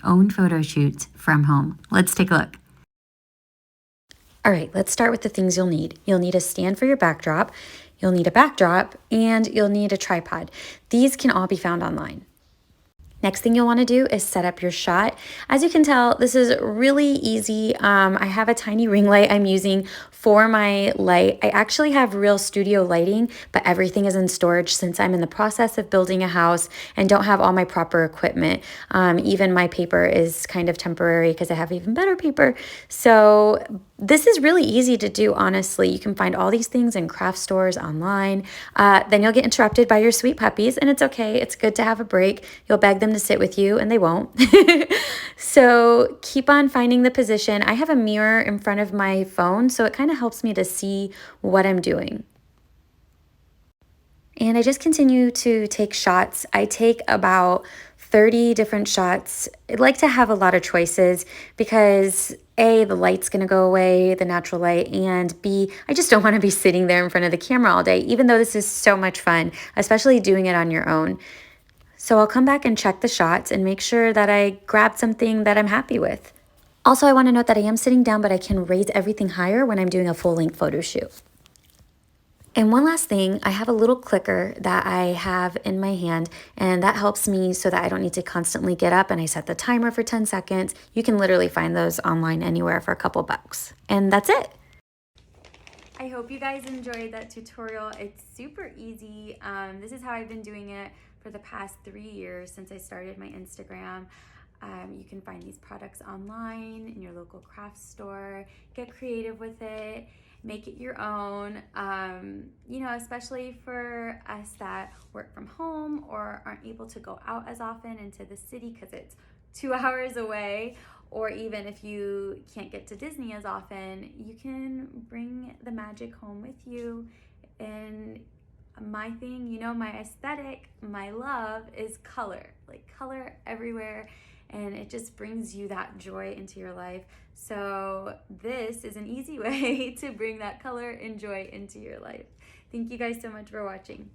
own photo shoots from home. Let's take a look. All right, let's start with the things you'll need. You'll need a stand for your backdrop, you'll need a backdrop, and you'll need a tripod. These can all be found online. Next thing you'll want to do is set up your shot. As you can tell, this is really easy. I have a tiny ring light I'm using for my light. I actually have real studio lighting, but everything is in storage since I'm in the process of building a house and don't have all my proper equipment. Even my paper is kind of temporary because I have even better paper. So this is really easy to do, honestly. You can find all these things in craft stores online. Then you'll get interrupted by your sweet puppies, and it's okay. It's good to have a break. You'll beg them to sit with you, and they won't. So keep on finding the position. I have a mirror in front of my phone, so it kind of helps me to see what I'm doing. And I just continue to take shots. I take about 30 different shots. I'd like to have a lot of choices because A, the light's gonna go away, the natural light, and B, I just don't wanna be sitting there in front of the camera all day, even though this is so much fun, especially doing it on your own. So I'll come back and check the shots and make sure that I grabbed something that I'm happy with. Also, I wanna note that I am sitting down, but I can raise everything higher when I'm doing a full-length photo shoot. And one last thing, I have a little clicker that I have in my hand, and that helps me so that I don't need to constantly get up, and I set the timer for 10 seconds. You can literally find those online anywhere for a couple bucks. And that's it. I hope you guys enjoyed that tutorial. It's super easy. This is how I've been doing it for the past 3 years since I started my Instagram. You can find these products online in your local craft store. Get creative with it. Make it your own, you know, especially for us that work from home or aren't able to go out as often into the city because it's 2 hours away, or even if you can't get to Disney as often, you can bring the magic home with you. And my thing, you know, my aesthetic, my love is color, like color everywhere. And it just brings you that joy into your life. So this is an easy way to bring that color and joy into your life. Thank you guys so much for watching.